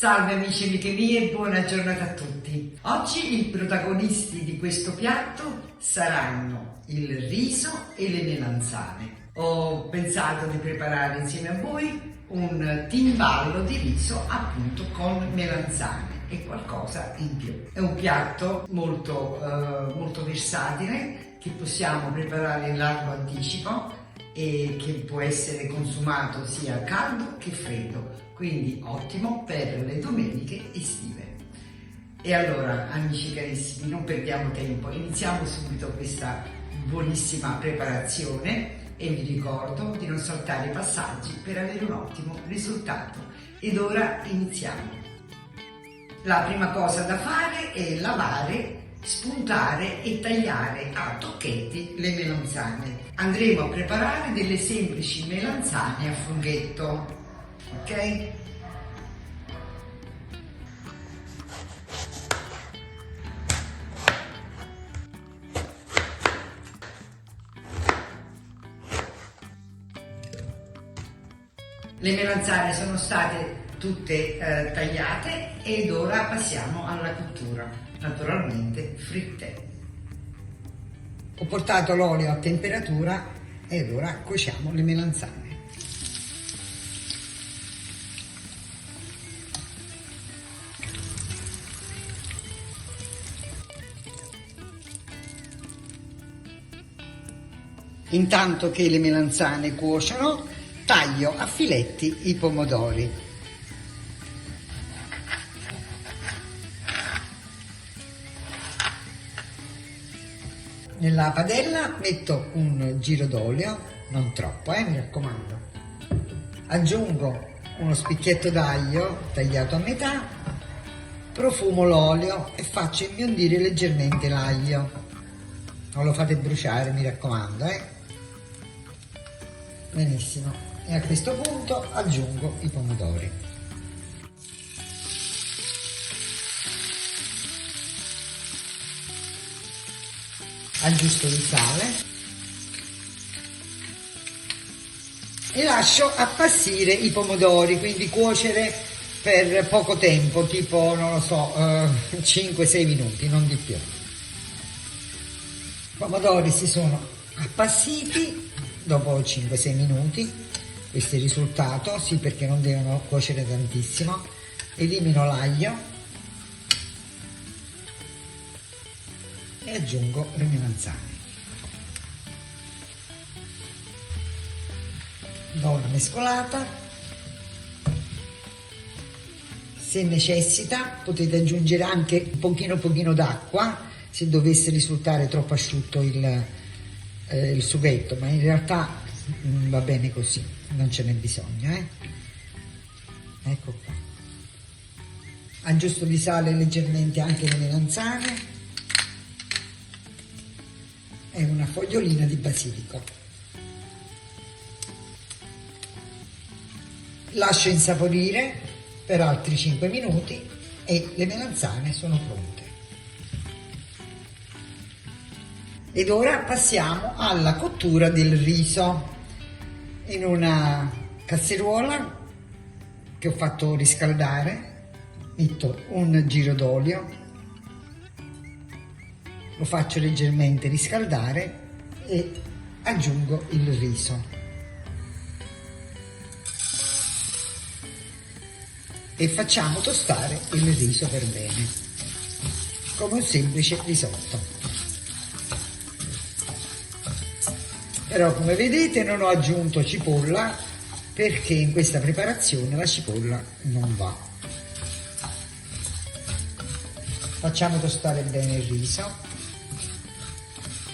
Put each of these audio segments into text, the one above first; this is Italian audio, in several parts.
Salve amici e amiche mie, buona giornata a tutti. Oggi i protagonisti di questo piatto saranno il riso e le melanzane. Ho pensato di preparare insieme a voi un timballo di riso appunto con melanzane e qualcosa in più. È un piatto molto versatile che possiamo preparare in largo anticipo e che può essere consumato sia caldo che freddo, quindi ottimo per le domeniche estive. E allora, amici carissimi, non perdiamo tempo, iniziamo subito questa buonissima preparazione e vi ricordo di non saltare i passaggi per avere un ottimo risultato. Ed ora iniziamo. La prima cosa da fare è lavare, spuntare e tagliare a tocchetti le melanzane. Andremo a preparare delle semplici melanzane a funghetto, ok? Le melanzane sono state tutte tagliate ed ora passiamo alla cottura, naturalmente fritte. Ho portato l'olio a temperatura ed ora cuociamo le melanzane. Intanto che le melanzane cuociono, taglio a filetti i pomodori. Nella padella metto un giro d'olio, non troppo, mi raccomando. Aggiungo uno spicchietto d'aglio tagliato a metà, profumo l'olio e faccio imbiondire leggermente l'aglio. Non lo fate bruciare, mi raccomando, Benissimo. E a questo punto aggiungo i pomodori. Aggiusto il sale e lascio appassire i pomodori, quindi cuocere per poco tempo, tipo non lo so, 5-6 minuti, non di più. I pomodori si sono appassiti dopo 5-6 minuti, questo è il risultato, sì, perché non devono cuocere tantissimo. Elimino l'aglio e aggiungo le melanzane. Do una mescolata. Se necessita potete aggiungere anche un pochino d'acqua se dovesse risultare troppo asciutto il sughetto, ma in realtà va bene così, non ce n'è bisogno. Ecco qua. Aggiusto di sale leggermente anche le melanzane e una fogliolina di basilico. Lascio insaporire per altri 5 minuti e le melanzane sono pronte. Ed ora passiamo alla cottura del riso. In una casseruola che ho fatto riscaldare metto un giro d'olio, lo faccio leggermente riscaldare e aggiungo il riso e facciamo tostare il riso per bene, come un semplice risotto. Però come vedete non ho aggiunto cipolla perché in questa preparazione la cipolla non va. Facciamo tostare bene il riso,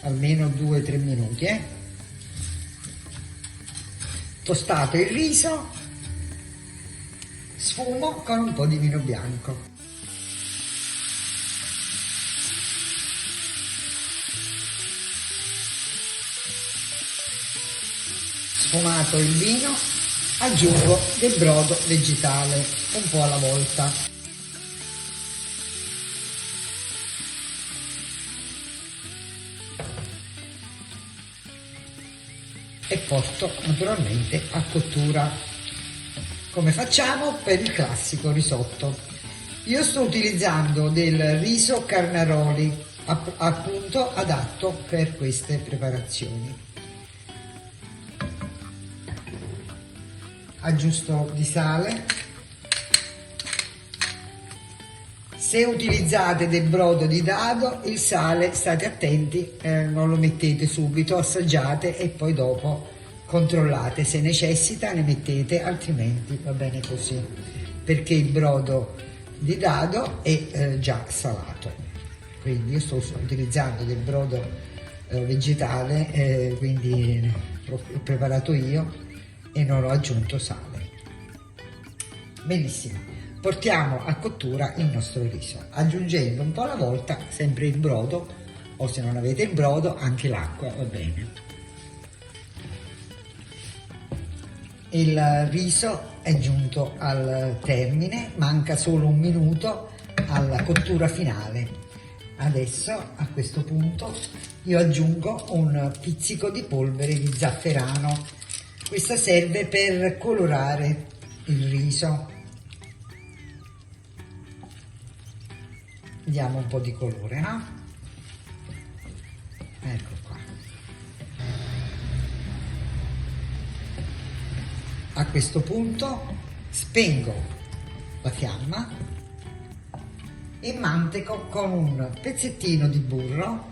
almeno 2-3 minuti. Tostato il riso, sfumo con un po' di vino bianco. Sfumato il vino, aggiungo del brodo vegetale, un po' alla volta. E porto naturalmente a cottura. come facciamo per il classico risotto. Io sto utilizzando del riso Carnaroli, appunto adatto per queste preparazioni. Aggiusto di sale. Se utilizzate del brodo di dado, il sale, state attenti, non lo mettete subito, assaggiate e poi dopo controllate. Se necessita ne mettete, altrimenti va bene così, perché il brodo di dado è già salato. Quindi io sto utilizzando del brodo vegetale, quindi l'ho preparato io e non ho aggiunto sale. Benissimo. Portiamo a cottura il nostro riso, aggiungendo un po' alla volta sempre il brodo, o se non avete il brodo anche l'acqua va bene. Il riso è giunto al termine, manca solo un minuto alla cottura finale. Adesso a questo punto io aggiungo un pizzico di polvere di zafferano. Questa serve per colorare il riso. Diamo un po' di colore, no? Ecco qua. A questo punto spengo la fiamma e manteco con un pezzettino di burro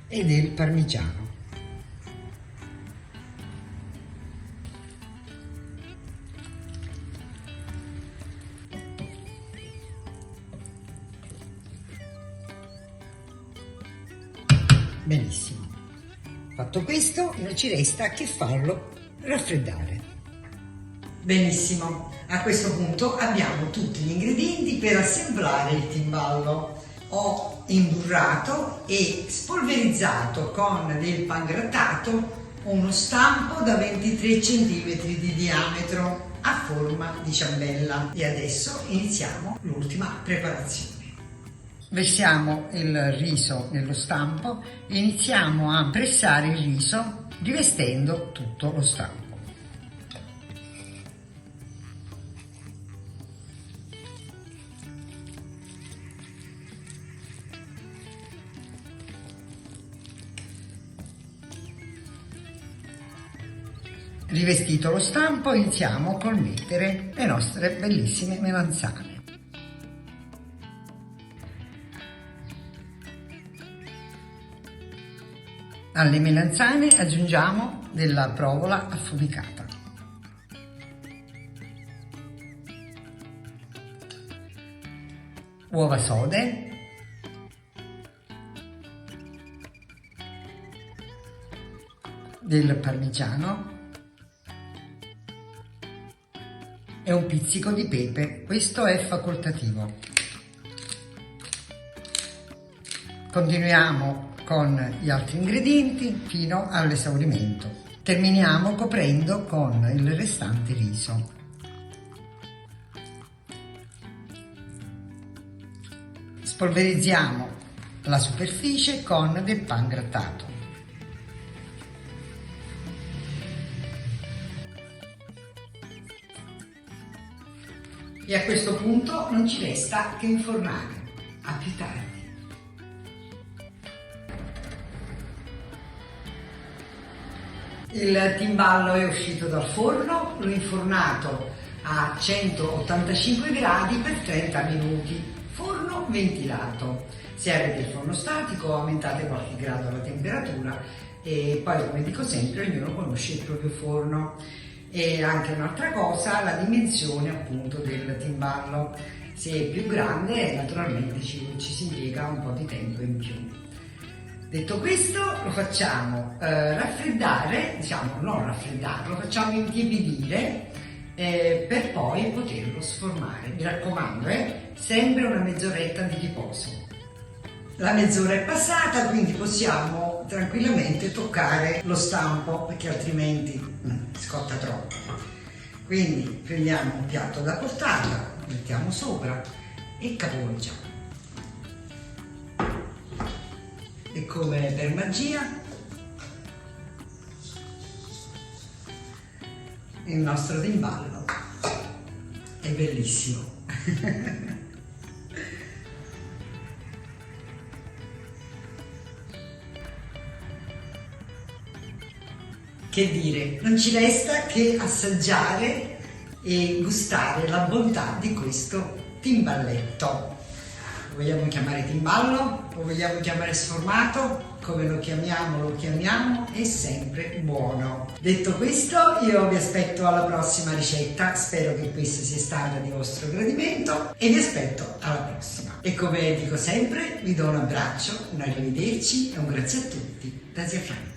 e del parmigiano. Benissimo, fatto questo non ci resta che farlo raffreddare. Benissimo, a questo punto abbiamo tutti gli ingredienti per assemblare il timballo. Ho imburrato e spolverizzato con del pangrattato uno stampo da 23 cm di diametro a forma di ciambella. E adesso iniziamo l'ultima preparazione. Versiamo il riso nello stampo e iniziamo a pressare il riso rivestendo tutto lo stampo. Rivestito lo stampo, iniziamo col mettere le nostre bellissime melanzane. Alle melanzane aggiungiamo della provola affumicata. Uova sode. Del parmigiano. E un pizzico di pepe, questo è facoltativo. Continuiamo con gli altri ingredienti fino all'esaurimento. Terminiamo coprendo con il restante riso. Spolverizziamo la superficie con del pangrattato. E a questo punto non ci resta che infornare. A più tardi. Il timballo è uscito dal forno, l'ho infornato a 185 gradi per 30 minuti, forno ventilato. Se avete il forno statico aumentate qualche grado la temperatura e poi, come dico sempre, ognuno conosce il proprio forno. E anche un'altra cosa, la dimensione appunto del timballo. Se è più grande naturalmente ci si impiega un po' di tempo in più. Detto questo, lo facciamo raffreddare, diciamo non raffreddare, lo facciamo intiepidire per poi poterlo sformare. Mi raccomando, sempre una mezz'oretta di riposo. La mezz'ora è passata, quindi possiamo tranquillamente toccare lo stampo perché altrimenti scotta troppo. Quindi prendiamo un piatto da portata, mettiamo sopra e capovolgiamo. E come per magia il nostro timballo. È bellissimo. Che dire, non ci resta che assaggiare e gustare la bontà di questo timballetto. Lo vogliamo chiamare timballo? Lo vogliamo chiamare sformato? Come lo chiamiamo, è sempre buono. Detto questo, io vi aspetto alla prossima ricetta, spero che questa sia stata di vostro gradimento e vi aspetto alla prossima. E come dico sempre, vi do un abbraccio, un arrivederci e un grazie a tutti da Zia Franca.